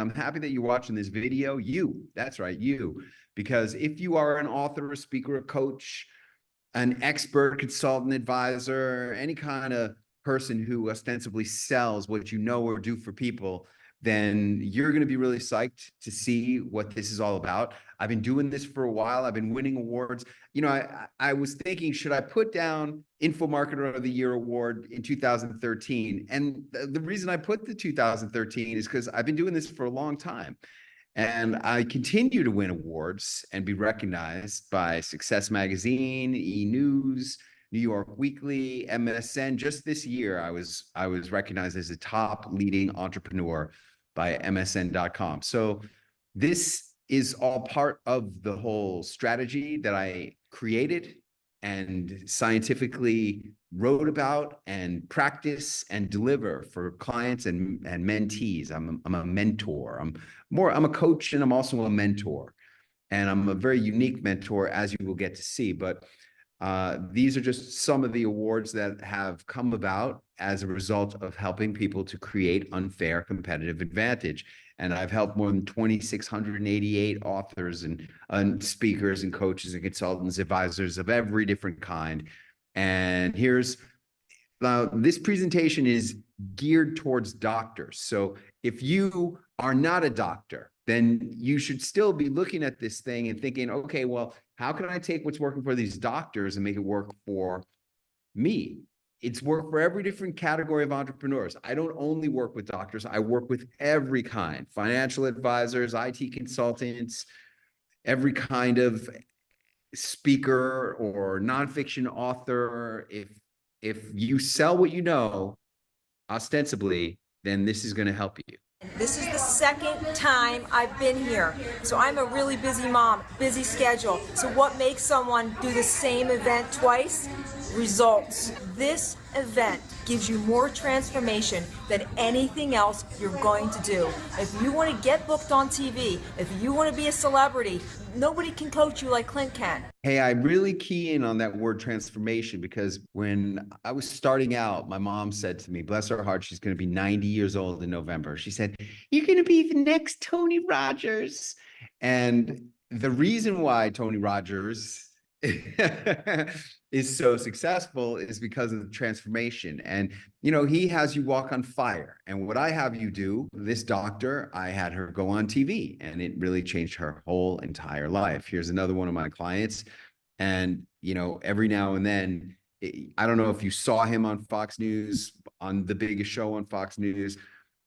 I'm happy that you're watching this video. That's right, you. Because if you are an author, a speaker, a coach, an expert, consultant, advisor, any kind of person who ostensibly sells what you know or do for people, then you're going to be really psyched to see what this is all about. I've been doing this for a while. I've been winning awards. You know, I was thinking, should I put down Info Marketer of the Year award in 2013? And the reason I put the 2013 is because I've been doing this for a long time. And I continue to win awards and be recognized by Success Magazine, E! News, New York Weekly, MSN. Just this year, I was recognized as a top leading entrepreneur by MSN.com. So this is all part of the whole strategy that I created and scientifically wrote about and practice and deliver for clients and mentees. I'm a mentor. I'm a coach, and I'm also a mentor. And I'm a very unique mentor, as you will get to see. But these are just some of the awards that have come about as a result of helping people to create unfair competitive advantage. And I've helped more than 2,688 authors and speakers and coaches and consultants, advisors of every different kind. And here's this presentation is geared towards doctors. So if you are not a doctor, then you should still be looking at this thing and thinking, okay, well, how can I take what's working for these doctors and make it work for me? It's work for every different category of entrepreneurs. I don't only work with doctors. I work with every kind: financial advisors, IT consultants, every kind of speaker or nonfiction author. If you sell what you know, ostensibly, then this is going to help you. This is the second time I've been here. So I'm a really busy mom, busy schedule. So what makes someone do the same event twice? Results. This event gives you more transformation than anything else you're going to do. If you want to get booked on TV, if you want to be a celebrity, nobody can coach you like Clint can. Hey, I really key in on that word transformation, because when I was starting out, my mom said to me, bless her heart, she's going to be 90 years old in November. She said, you're going to be the next Tony Rogers. And the reason why Tony Rogers is so successful is because of the transformation. And, you know, he has you walk on fire. And what I have you do, this doctor, I had her go on TV, and it really changed her whole entire life. Here's another one of my clients. And, you know, every now and then, I don't know if you saw him on Fox News, on the biggest show on Fox News,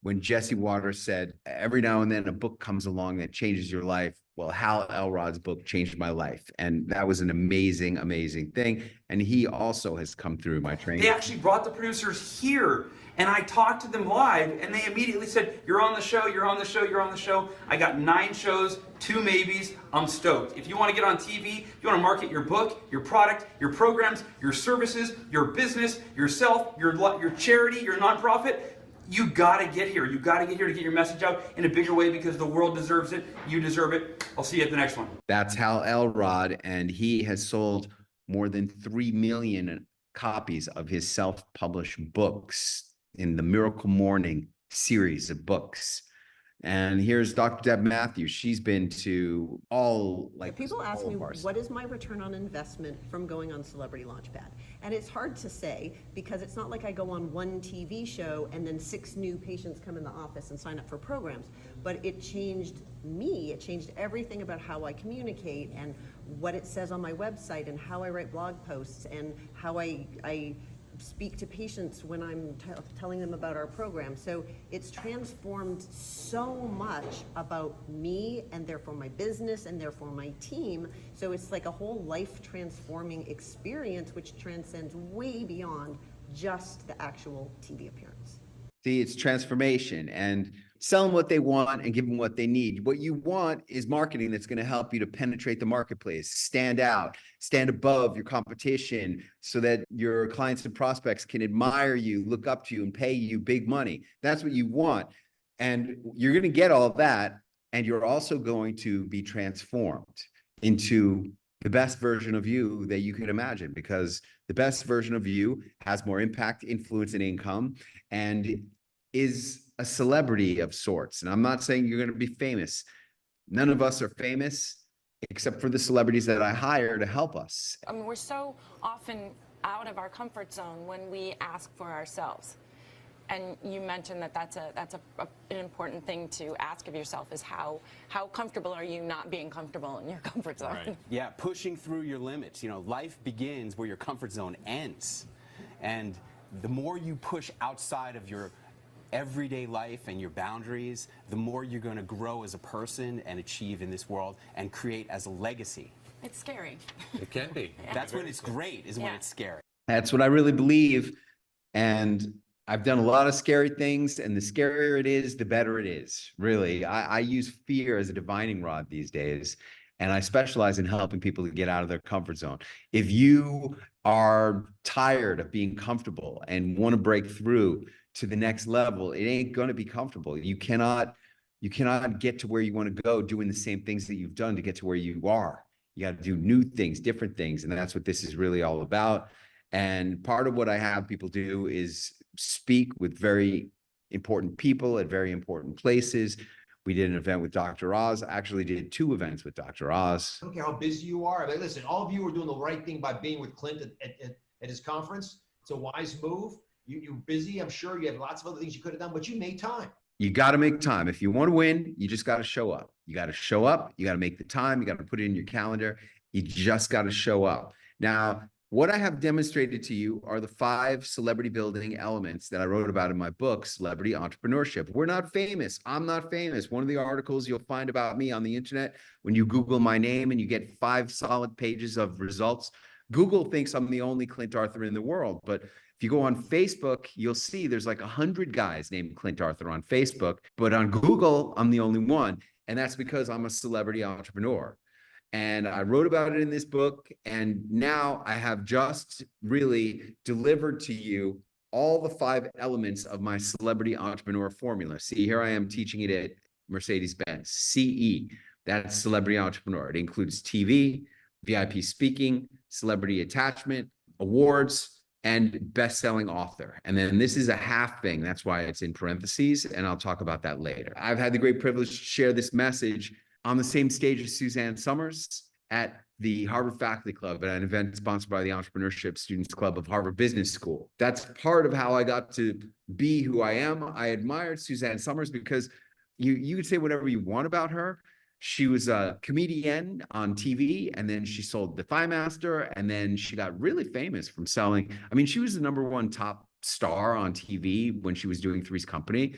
when Jesse Waters said, every now and then a book comes along that changes your life. Well, Hal Elrod's book changed my life. And that was an amazing, amazing thing. And he also has come through my training. They actually brought the producers here, and I talked to them live, and they immediately said, you're on the show, you're on the show, you're on the show. I got 9 shows, 2 maybes. I'm stoked. If you want to get on TV, you want to market your book, your product, your programs, your services, your business, yourself, your charity, your nonprofit, you gotta get here. You gotta get here to get your message out in a bigger way, because the world deserves it. You deserve it. I'll see you at the next one. That's Hal Elrod, and he has sold more than 3 million copies of his self-published books in the Miracle Morning series of books. And here's Dr. Deb Matthews. She's been to all, like, people ask me, what is my return on investment from going on Celebrity Launchpad? And it's hard to say, because it's not like I go on one TV show and then 6 new patients come in the office and sign up for programs. But it changed me. It changed everything about how I communicate and what it says on my website and how I write blog posts and how I speak to patients when I'm telling them about our program. So it's transformed so much about me, and therefore my business, and therefore my team. So it's like a whole life transforming experience, which transcends way beyond just the actual TV appearance. See, it's transformation, and sell them what they want and give them what they need. What you want is marketing that's going to help you to penetrate the marketplace, stand out, stand above your competition, so that your clients and prospects can admire you, look up to you, and pay you big money. That's what you want. And you're going to get all of that, and you're also going to be transformed into the best version of you that you could imagine, because the best version of you has more impact, influence, and income, and is a celebrity of sorts. And I'm not saying you're going to be famous. None of us are famous except for the celebrities that I hire to help us. I mean, we're so often out of our comfort zone when we ask for ourselves. And you mentioned that that's an important thing to ask of yourself, is how comfortable are you not being comfortable in your comfort zone? Right. Yeah, pushing through your limits. You know, life begins where your comfort zone ends. And the more you push outside of your everyday life and your boundaries, the more you're going to grow as a person and achieve in this world and create as a legacy. It's scary. It can be. Yeah. That's when it's great, is when it's scary. That's what I really believe. And I've done a lot of scary things, and the scarier it is, the better it is. Really, I use fear as a divining rod these days, and I specialize in helping people to get out of their comfort zone. If you are tired of being comfortable and want to break through to the next level, it ain't going to be comfortable. You cannot get to where you want to go doing the same things that you've done to get to where you are. You got to do new things, different things, and that's what this is really all about. And part of what I have people do is speak with very important people at very important places. We did an event with Dr. Oz. I actually did 2 events with Dr. Oz. I don't care how busy you are. I mean, listen, all of you are doing the right thing by being with Clint at his conference. It's a wise move. You're busy. I'm sure you have lots of other things you could have done, but you made time. You got to make time. If you want to win, you just got to show up. You got to show up. You got to make the time. You got to put it in your calendar. You just got to show up. Now, what I have demonstrated to you are the 5 celebrity building elements that I wrote about in my book, Celebrity Entrepreneurship. We're not famous. I'm not famous. One of the articles you'll find about me on the internet, when you Google my name and you get 5 solid pages of results, Google thinks I'm the only Clint Arthur in the world. But if you go on Facebook, you'll see there's like 100 guys named Clint Arthur on Facebook. But on Google, I'm the only one. And that's because I'm a celebrity entrepreneur. And I wrote about it in this book, and now I have just really delivered to you all the 5 elements of my celebrity entrepreneur formula. See, here I am teaching it at Mercedes-Benz, CE, that's celebrity entrepreneur. It includes TV, VIP speaking, celebrity attachment, awards, and best-selling author. And then this is a half thing. That's why it's in parentheses, and I'll talk about that later. I've had the great privilege to share this message on the same stage as Suzanne Summers at the Harvard Faculty Club at an event sponsored by the Entrepreneurship Students Club of Harvard Business School. That's part of how I got to be who I am. I admired Suzanne Summers because you could say whatever you want about her. She was a comedian on TV, and then she sold the Thigh Master, and then she got really famous from selling. I mean, she was the #1 top star on TV when she was doing Three's Company.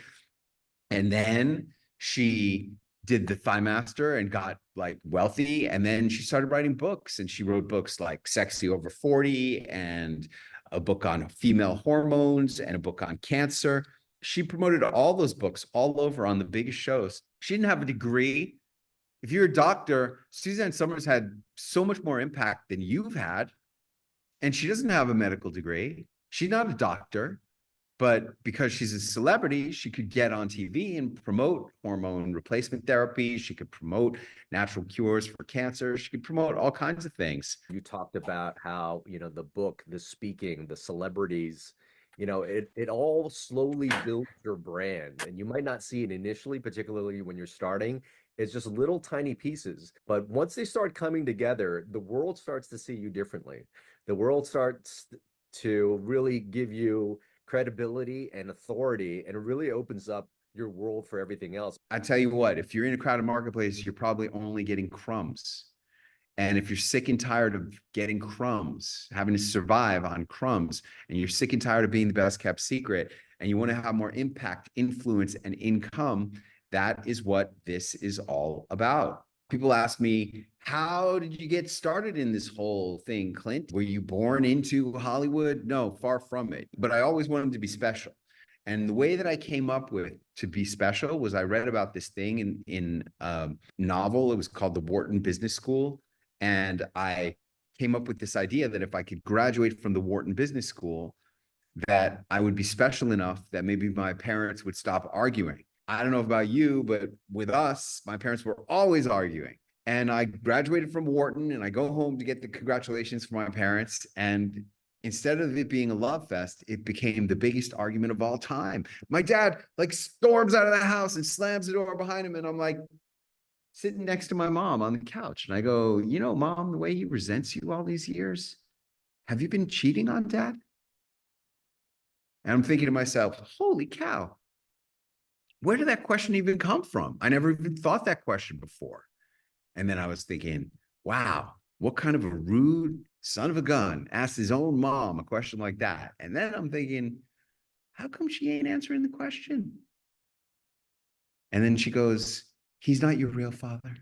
And then she did the Thigh Master and got like wealthy. And then she started writing books, and she wrote books like Sexy Over 40 and a book on female hormones and a book on cancer. She promoted all those books all over on the biggest shows. She didn't have a degree. If you're a doctor, Suzanne Summers had so much more impact than you've had. And she doesn't have a medical degree. She's not a doctor. But because she's a celebrity, she could get on TV and promote hormone replacement therapy. She could promote natural cures for cancer. She could promote all kinds of things. You talked about how, the book, the speaking, the celebrities, it all slowly builds your brand. And you might not see it initially, particularly when you're starting. It's just little tiny pieces. But once they start coming together, the world starts to see you differently. The world starts to really give you credibility and authority, and it really opens up your world for everything else. I tell you what, if you're in a crowded marketplace, you're probably only getting crumbs. And if you're sick and tired of getting crumbs, having to survive on crumbs, and you're sick and tired of being the best kept secret, and you want to have more impact, influence, and income, that is what this is all about. People ask me, how did you get started in this whole thing, Clint? Were you born into Hollywood? No, far from it. But I always wanted to be special. And the way that I came up with to be special was I read about this thing in a novel. It was called The Wharton Business School. And I came up with this idea that if I could graduate from the Wharton Business School, that I would be special enough that maybe my parents would stop arguing. I don't know about you, but with us, my parents were always arguing. And I graduated from Wharton, and I go home to get the congratulations from my parents. And instead of it being a love fest, it became the biggest argument of all time. My dad like storms out of the house and slams the door behind him. And I'm like sitting next to my mom on the couch. And I go, you know, Mom, the way he resents you all these years, have you been cheating on Dad? And I'm thinking to myself, holy cow, where did that question even come from? I never even thought that question before. And then I was thinking, wow, what kind of a rude son of a gun asked his own mom a question like that? And then I'm thinking, how come she ain't answering the question? And then she goes, he's not your real father.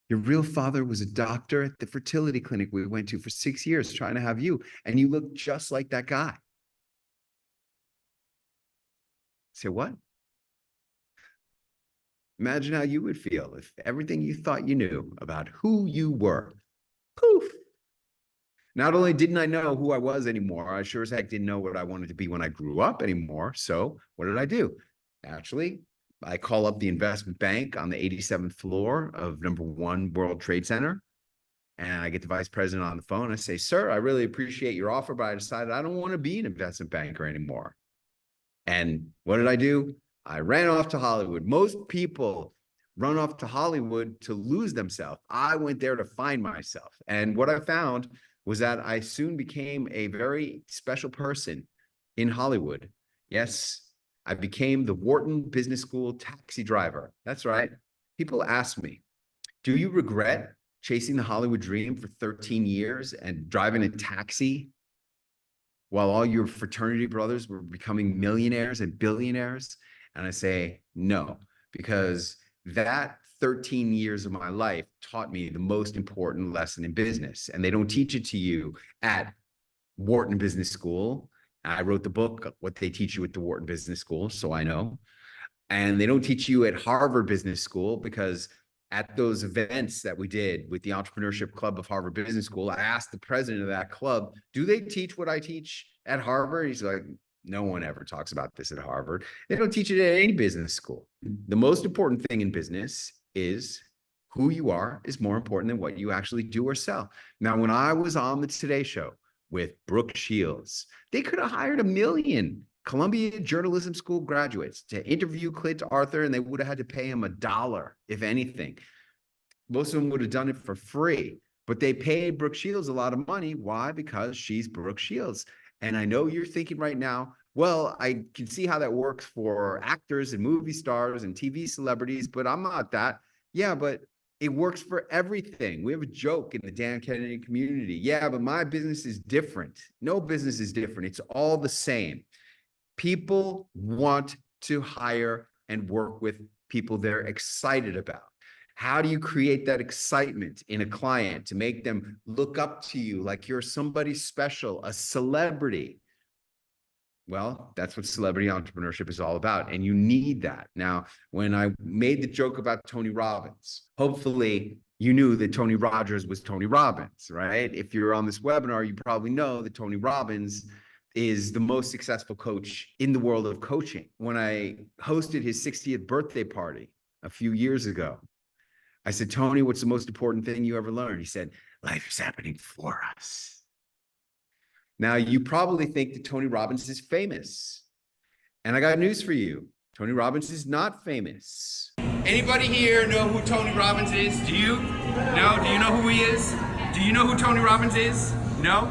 Your real father was a doctor at the fertility clinic we went to for 6 years trying to have you. And you look just like that guy. I say, what? Imagine how you would feel if everything you thought you knew about who you were, poof. Not only didn't I know who I was anymore, I sure as heck didn't know what I wanted to be when I grew up anymore. So what did I do? Actually, I call up the investment bank on the 87th floor of #1 World Trade Center. And I get the vice president on the phone. I say, sir, I really appreciate your offer, but I decided I don't want to be an investment banker anymore. And what did I do? I ran off to Hollywood. Most people run off to Hollywood to lose themselves. I went there to find myself. And what I found was that I soon became a very special person in Hollywood. Yes, I became the Wharton Business School taxi driver. That's right. People ask me, do you regret chasing the Hollywood dream for 13 years and driving a taxi while all your fraternity brothers were becoming millionaires and billionaires? And I say, no, because that 13 years of my life taught me the most important lesson in business. And they don't teach it to you at Wharton Business School. I wrote the book, What They Teach You at the Wharton Business School, so I know. And they don't teach you at Harvard Business School, because at those events that we did with the Entrepreneurship Club of Harvard Business School, I asked the president of that club, do they teach what I teach at Harvard? He's like, no one ever talks about this at Harvard. They don't teach it at any business school. The most important thing in business is who you are is more important than what you actually do or sell. Now, when I was on the Today Show with Brooke Shields, they could have hired 1 million Columbia Journalism School graduates to interview Clint Arthur, and they would have had to pay him $1, if anything. Most of them would have done it for free, but they paid Brooke Shields a lot of money. Why? Because she's Brooke Shields. And I know you're thinking right now, well, I can see how that works for actors and movie stars and TV celebrities, but I'm not that. Yeah, but it works for everything. We have a joke in the Dan Kennedy community. Yeah, but my business is different. No business is different. It's all the same. People want to hire and work with people they're excited about. How do you create that excitement in a client to make them look up to you like you're somebody special, a celebrity? Well, that's what celebrity entrepreneurship is all about. And you need that. Now, when I made the joke about Tony Robbins, hopefully you knew that Tony Rogers was Tony Robbins, right? If you're on this webinar, you probably know that Tony Robbins is the most successful coach in the world of coaching. When I hosted his 60th birthday party a few years ago, I said, Tony, what's the most important thing you ever learned? He said, life is happening for us. Now, you probably think that Tony Robbins is famous. And I got news for you. Tony Robbins is not famous. Anybody here know who Tony Robbins is? Do you? No? Do you know who he is? Do you know who Tony Robbins is? No?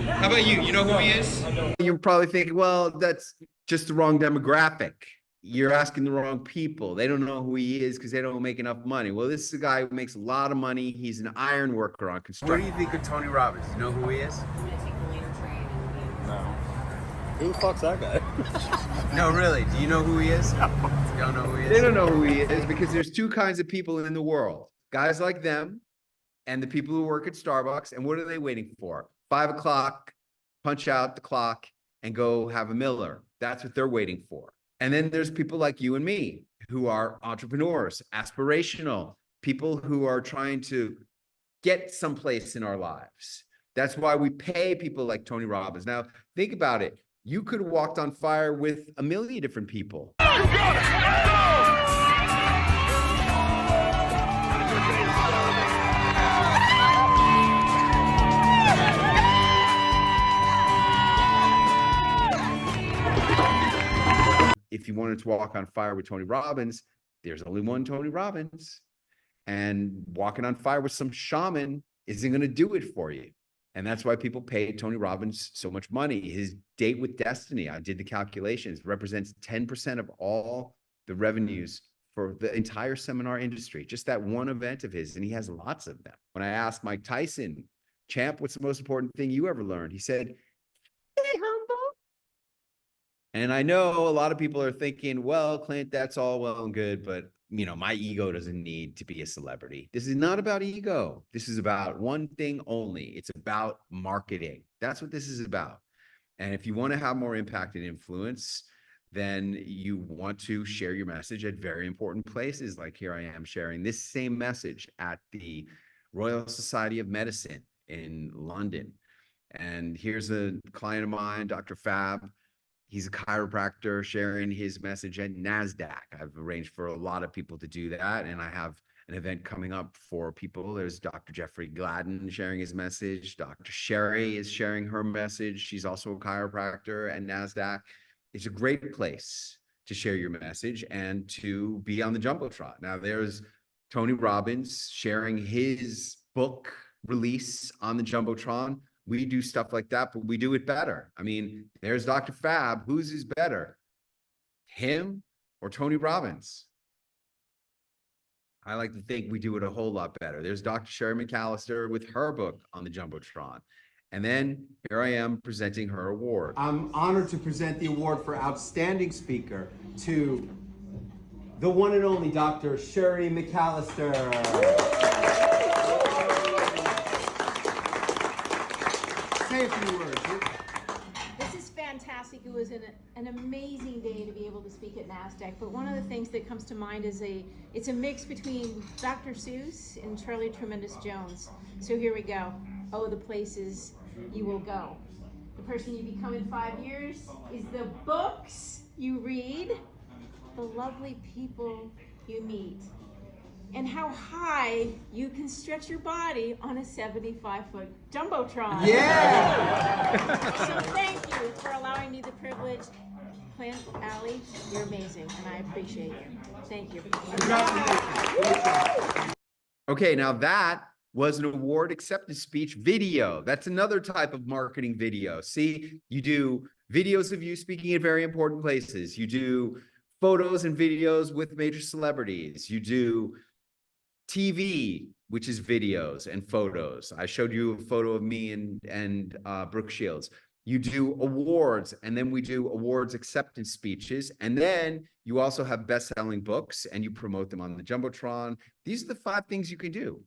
How about you? You know who he is? You're probably thinking, well, that's just the wrong demographic. You're asking the wrong people. They don't know who he is because they don't make enough money. Well, this is a guy who makes a lot of money. He's an iron worker on construction. What do you think of Tony Robbins? Do you know who he is? No. Who the fuck's that guy? No, really. Do you know who he is? You don't know who he is? They don't know who he is because there's two kinds of people in the world. Guys like them and the people who work at Starbucks. And what are they waiting for? 5 o'clock, punch out the clock and go have a Miller. That's what they're waiting for. And then there's people like you and me who are entrepreneurs, aspirational, people who are trying to get someplace in our lives. That's why we pay people like Tony Robbins. Now, think about it. You could have walked on fire with 1 million different people. wanted to walk on fire with Tony Robbins, there's only one Tony Robbins. And walking on fire with some shaman isn't going to do it for you. And that's why people pay Tony Robbins so much money. His Date with Destiny, I did the calculations, represents 10% of all the revenues for the entire seminar industry. Just that one event of his, and he has lots of them. When I asked Mike Tyson, champ, what's the most important thing you ever learned? He said, stay humble. And I know a lot of people are thinking, well, Clint, that's all well and good, but my ego doesn't need to be a celebrity. This is not about ego. This is about one thing only. It's about marketing. That's what this is about. And if you want to have more impact and influence, then you want to share your message at very important places. Like here I am sharing this same message at the Royal Society of Medicine in London. And here's a client of mine, Dr. Fab. He's a chiropractor sharing his message at NASDAQ. I've arranged for a lot of people to do that. And I have an event coming up for people. There's Dr. Jeffrey Gladden sharing his message. Dr. Sherry is sharing her message. She's also a chiropractor at NASDAQ. It's a great place to share your message and to be on the Jumbotron. Now there's Tony Robbins sharing his book release on the Jumbotron. We do stuff like that, but we do it better. I mean, there's Dr. Fab. Whose is better, him or Tony Robbins? I like to think we do it a whole lot better. There's Dr. Sherry McAllister with her book on the Jumbotron. And then here I am presenting her award. I'm honored to present the award for Outstanding Speaker to the one and only Dr. Sherry McAllister. Say a few words. This is fantastic. It was an amazing day to be able to speak at NASDAQ. But one of the things that comes to mind is it's a mix between Dr. Seuss and Charlie Tremendous Jones. So here we go. Oh, the places you will go. The person you become in 5 years is the books you read, the lovely people you meet, and how high you can stretch your body on a 75-foot Jumbotron. Yeah! So thank you for allowing me the privilege. Clint, Allie, you're amazing, and I appreciate you. Thank you. Okay, now that was an award acceptance speech video. That's another type of marketing video. See, you do videos of you speaking at very important places. You do photos and videos with major celebrities. You do TV, which is videos and photos. I showed you a photo of me and Brooke Shields. You do awards, and then we do awards acceptance speeches. And then you also have best-selling books, and you promote them on the Jumbotron. These are the 5 things you can do.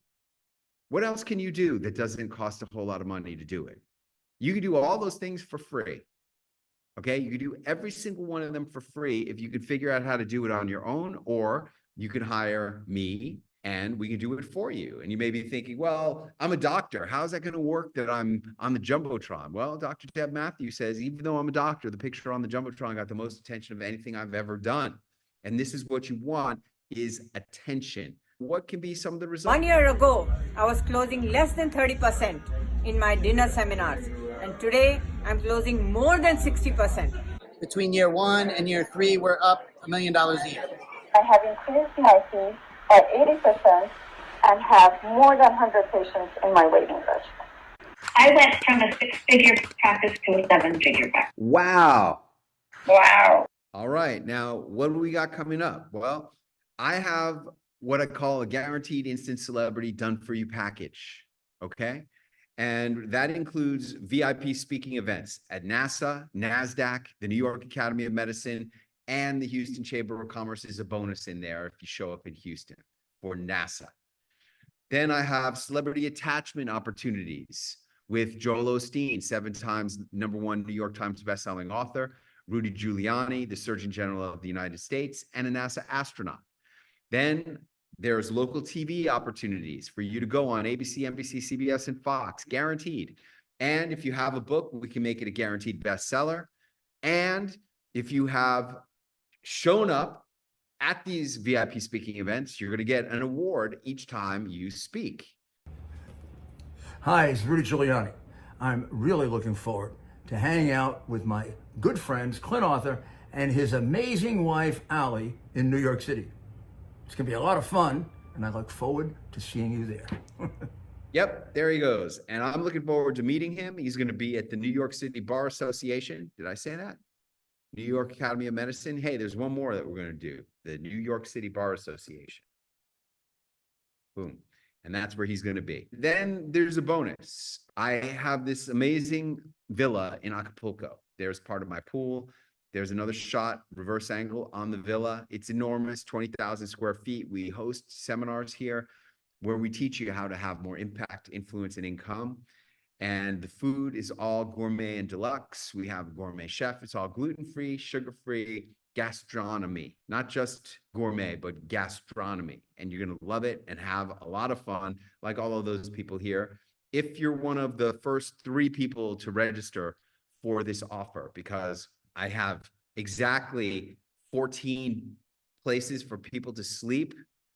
What else can you do that doesn't cost a whole lot of money to do it? You can do all those things for free. Okay, you can do every single one of them for free if you can figure out how to do it on your own, or you can hire me and we can do it for you. And you may be thinking, well, I'm a doctor. How's that going to work that I'm on the Jumbotron? Well, Dr. Deb Matthews says, even though I'm a doctor, the picture on the Jumbotron got the most attention of anything I've ever done. And this is what you want, is attention. What can be some of the results? 1 year ago, I was closing less than 30% in my dinner seminars. And today, I'm closing more than 60%. Between year 1 and year 3, we're up $1 million a year. I have increased my fees by 80% and have more than 100 patients in my waiting list. I went from a 6-figure practice to a 7-figure practice. Wow. Wow. All right. Now, what do we got coming up? Well, I have what I call a guaranteed instant celebrity done for you package. Okay. And that includes VIP speaking events at NASA, NASDAQ, the New York Academy of Medicine, and the Houston Chamber of Commerce is a bonus in there if you show up in Houston for NASA. Then I have celebrity attachment opportunities with Joel Osteen, 7 times #1 New York Times bestselling author, Rudy Giuliani, the Surgeon General of the United States, and a NASA astronaut. Then there's local TV opportunities for you to go on ABC, NBC, CBS, and Fox, guaranteed. And if you have a book, we can make it a guaranteed bestseller. And if you have shown up at these VIP speaking events, you're going to get an award each time you speak. Hi, it's Rudy Giuliani. I'm really looking forward to hanging out with my good friends, Clint Author and his amazing wife, Allie, in New York City. It's gonna be a lot of fun, and I look forward to seeing you there. Yep, there he goes. And I'm looking forward to meeting him. He's going to be at the New York City Bar Association. Did I say that? New York Academy of Medicine. Hey, there's one more that we're going to do. The New York City Bar Association. Boom. And that's where he's going to be. Then there's a bonus. I have this amazing villa in Acapulco. There's part of my pool. There's another shot, reverse angle on the villa. It's enormous, 20,000 square feet. We host seminars here where we teach you how to have more impact, influence, and income. And the food is all gourmet and deluxe. We have a gourmet chef. It's all gluten-free, sugar-free gastronomy, not just gourmet, but gastronomy. And you're going to love it and have a lot of fun, like all of those people here. If you're one of the first 3 people to register for this offer, because I have exactly 14 places for people to sleep.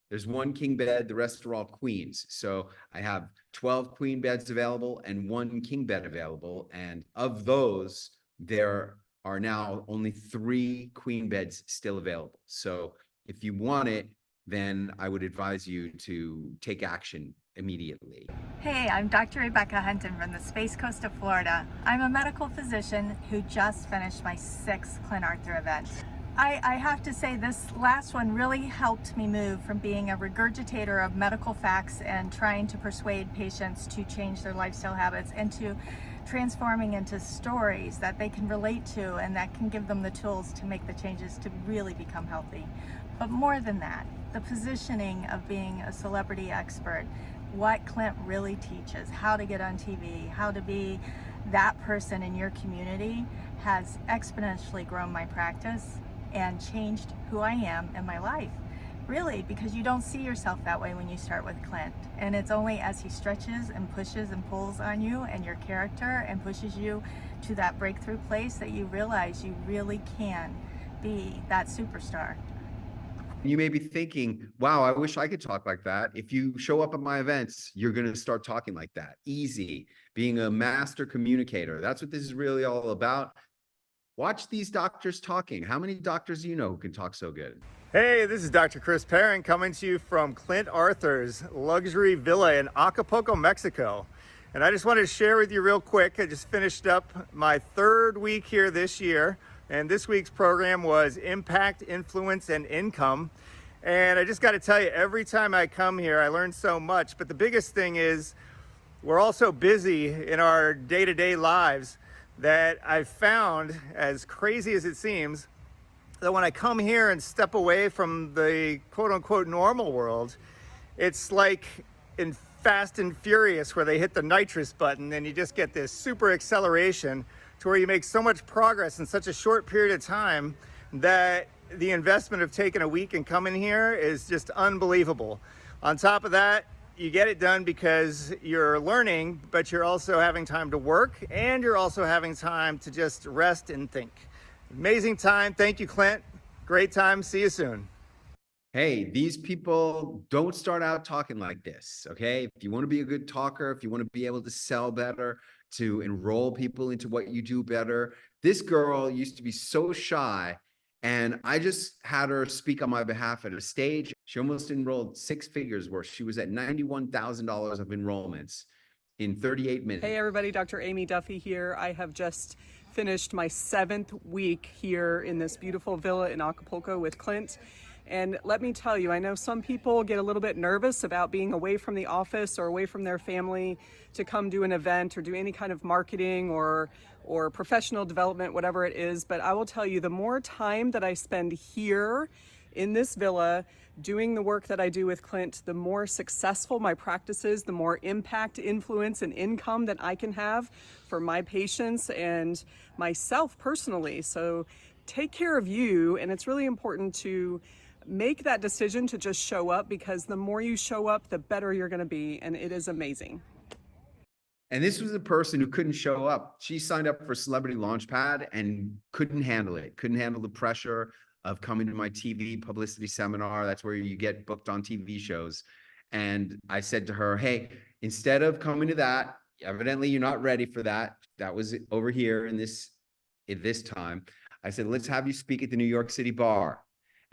There's 1 king bed, the rest are all queens. So I have 12 queen beds available and 1 king bed available. And of those, there are now only 3 queen beds still available. So if you want it, then I would advise you to take action immediately. Hey, I'm Dr. Rebecca Hunton from the Space Coast of Florida. I'm a medical physician who just finished my 6th Clint Arthur event. I have to say this last one really helped me move from being a regurgitator of medical facts and trying to persuade patients to change their lifestyle habits into transforming into stories that they can relate to and that can give them the tools to make the changes to really become healthy. But more than that, the positioning of being a celebrity expert, what Clint really teaches, how to get on TV, how to be that person in your community, has exponentially grown my practice and changed who I am in my life. Really, because you don't see yourself that way when you start with Clint. And it's only as he stretches and pushes and pulls on you and your character and pushes you to that breakthrough place that you realize you really can be that superstar. You may be thinking, wow, I wish I could talk like that. If you show up at my events, you're going to start talking like that. Easy. Being a master communicator. That's what this is really all about. Watch these doctors talking. How many doctors do you know who can talk so good? Hey, this is Dr. Chris Perrin coming to you from Clint Arthur's luxury villa in Acapulco, Mexico. And I just wanted to share with you real quick, I just finished up my 3rd week here this year. And this week's program was Impact, Influence, and Income. And I just got to tell you, every time I come here, I learn so much. But the biggest thing is we're all so busy in our day-to-day lives that I've found, as crazy as it seems, that when I come here and step away from the quote-unquote normal world, it's like in Fast and Furious where they hit the nitrous button and you just get this super acceleration to where you make so much progress in such a short period of time that the investment of taking a week and coming here is just unbelievable. On top of that, you get it done because you're learning, but you're also having time to work and you're also having time to just rest and think. Amazing time. Thank you, Clint. Great time. See you soon. Hey, these people don't start out talking like this, okay? If you want to be a good talker, if you want to be able to sell better, to enroll people into what you do better. This girl used to be so shy, and I just had her speak on my behalf at a stage. She almost enrolled 6 figures worth. She was at $91,000 of enrollments in 38 minutes. Hey everybody, Dr. Amy Duffy here. I have just finished my 7th week here in this beautiful villa in Acapulco with Clint. And let me tell you, I know some people get a little bit nervous about being away from the office or away from their family to come do an event or do any kind of marketing or professional development, whatever it is. But I will tell you, the more time that I spend here in this villa doing the work that I do with Clint, the more successful my practice is, the more impact, influence, and income that I can have for my patients and myself personally. So take care of you, and it's really important to make that decision to just show up, because the more you show up, the better you're going to be, and it is amazing. And this was a person who couldn't show up. She signed up for Celebrity Launchpad and couldn't handle it, couldn't handle the pressure of coming to my TV publicity seminar. That's where you get booked on TV shows. And I said to her, hey, instead of coming to that, evidently you're not ready for that. That was over here in this time. I said, let's have you speak at the New York City bar,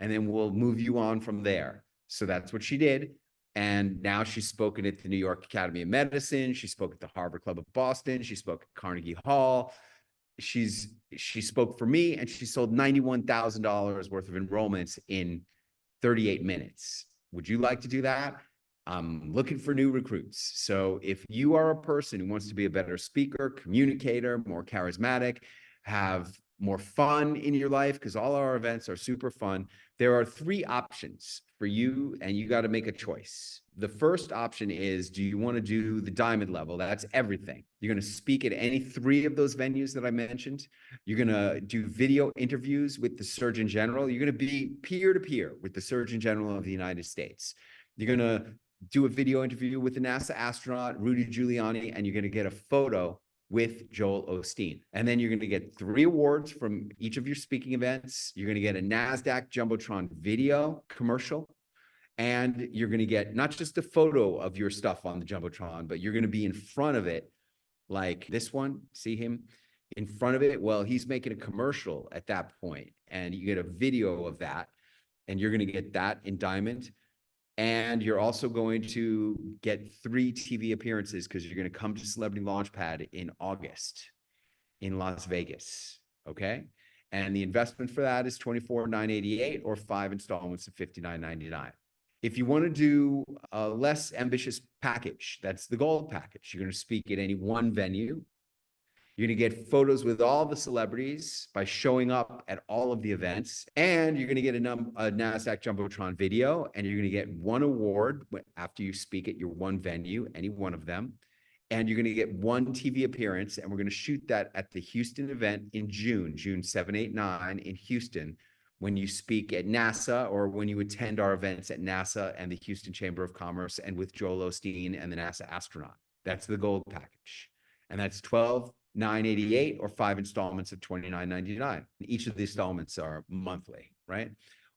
and then we'll move you on from there. So that's what she did. And now she's spoken at the New York Academy of Medicine. She spoke at the Harvard Club of Boston. She spoke at Carnegie Hall. She spoke for me, and she sold $91,000 worth of enrollments in 38 minutes. Would you like to do that? I'm looking for new recruits. So if you are a person who wants to be a better speaker, communicator, more charismatic, have more fun in your life, because all our events are super fun, there are 3 options for you, and you got to make a choice. The first option is, do you want to do the diamond level? That's everything. You're going to speak at any 3 of those venues that I mentioned. You're going to do video interviews with the Surgeon General. You're going to be peer-to-peer with the Surgeon General of the United States. You're going to do a video interview with the NASA astronaut, Rudy Giuliani, and you're going to get a photo with Joel Osteen. And then you're going to get 3 awards from each of your speaking events. You're going to get a NASDAQ Jumbotron video commercial. And you're going to get not just a photo of your stuff on the Jumbotron, but you're going to be in front of it, like this one. See him in front of it? Well, he's making a commercial at that point, and you get a video of that, and you're going to get that in diamond. And you're also going to get 3 TV appearances, because you're going to come to Celebrity Launchpad in August in Las Vegas. Okay. And the investment for that is $24,988 or 5 installments of $59.99. If you want to do a less ambitious package, that's the gold package. You're going to speak at any one venue. You're going to get photos with all the celebrities by showing up at all of the events. And you're going to get a NASDAQ Jumbotron video. And you're going to get 1 award after you speak at your one venue, any one of them. And you're going to get 1 TV appearance. And we're going to shoot that at the Houston event in June 7, 8, 9 in Houston, when you speak at NASA, or when you attend our events at NASA and the Houston Chamber of Commerce and with Joel Osteen and the NASA astronaut. That's the gold package. And that's $12,988 or 5 installments of $29.99. Each of the installments are monthly, right?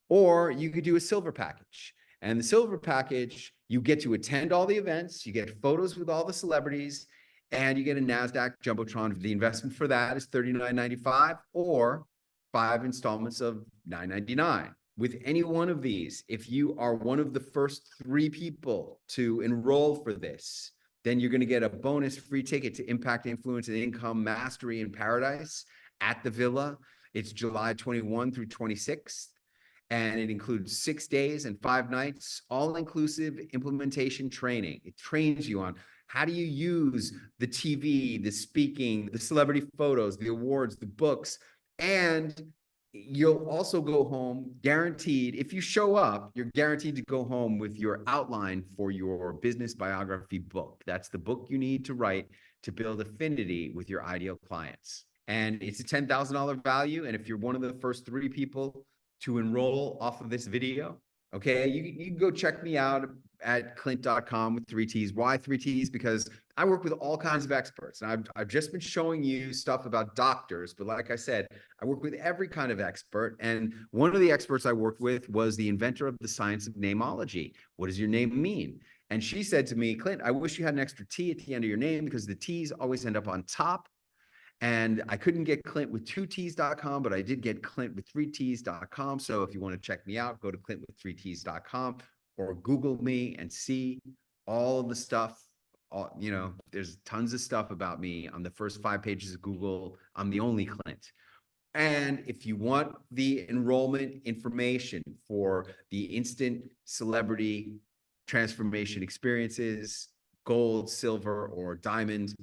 Or you could do a silver package. And the silver package, you get to attend all the events, you get photos with all the celebrities, and you get a NASDAQ Jumbotron. The investment for that is $39.95 or 5 installments of $9.99. With any one of these, if you are one of the first 3 people to enroll for this, then you're going to get a bonus free ticket to Impact, Influence, and Income Mastery in Paradise at the Villa. It's July 21 through 26th, and it includes 6 days and 5 nights, all-inclusive implementation training. It trains you on how do you use the TV, the speaking, the celebrity photos, the awards, the books, and you'll also go home guaranteed. If you show up, you're guaranteed to go home with your outline for your business biography book. That's the book you need to write to build affinity with your ideal clients. And it's a $10,000 value. And if you're one of the first 3 people to enroll off of this video, okay, you can go check me out at clint.com with 3 T's. Why 3 T's? Because I work with all kinds of experts. And I've just been showing you stuff about doctors, but like I said, I work with every kind of expert. And one of the experts I worked with was the inventor of the science of namology. What does your name mean? And she said to me, Clint, I wish you had an extra T at the end of your name, because the T's always end up on top. And I couldn't get Clint with 2T's.com, but I did get Clint with 3T's.com. So if you want to check me out, go to clintwith3T's.com or Google me and see all of the stuff. You know, there's tons of stuff about me on the first 5 pages of Google. I'm the only Clint. And if you want the enrollment information for the instant celebrity transformation experiences, gold, silver, or diamond,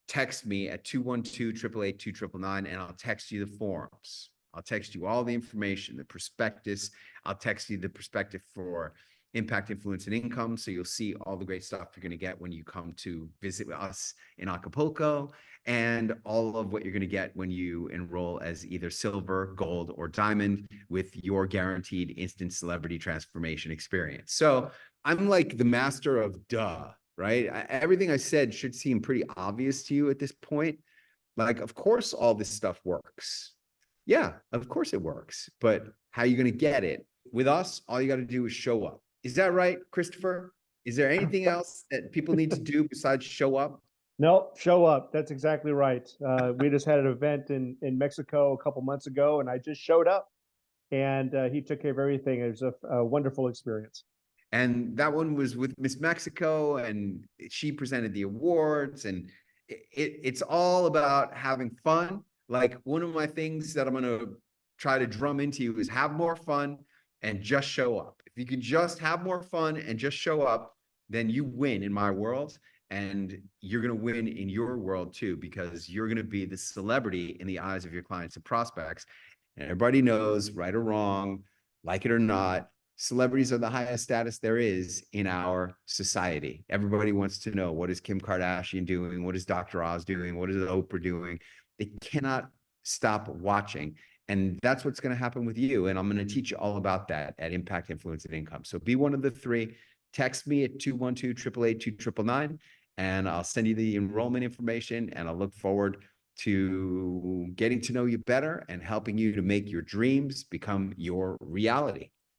text me at 212-888-2999, and I'll text you the forms. I'll text you all the information, the prospectus. I'll text you the prospectus for Impact, Influence, and Income. So you'll see all the great stuff you're going to get when you come to visit us in Acapulco, and all of what you're going to get when you enroll as either silver, gold, or diamond with your guaranteed instant celebrity transformation experience. So I'm like the master of duh, right? Everything I said should seem pretty obvious to you at this point. Like, of course, all this stuff works. Yeah, of course it works. But how are you going to get it? With us, all you got to do is show up. Is that right, Christopher? Is there anything else that people need to do besides show up? No, show up. That's exactly right. We just had an event in Mexico a couple months ago, and I just showed up, and he took care of everything. It was a wonderful experience. And that one was with Miss Mexico, and she presented the awards, and it's all about having fun. Like, one of my things that I'm going to try to drum into you is have more fun and just show up. If you can just have more fun and just show up, then you win in my world, and you're going to win in your world too, because you're going to be the celebrity in the eyes of your clients and prospects. And everybody knows, right or wrong, like it or not, celebrities are the highest status there is in our society. Everybody wants to know, what is Kim Kardashian doing? What is Dr. Oz doing? What is Oprah doing? They cannot stop watching. And that's what's going to happen with you. And I'm going to teach you all about that at Impact, Influence, and Income. So be one of the three. Text me at 212-888-2999, and I'll send you the enrollment information. And I look forward to getting to know you better and helping you to make your dreams become your reality.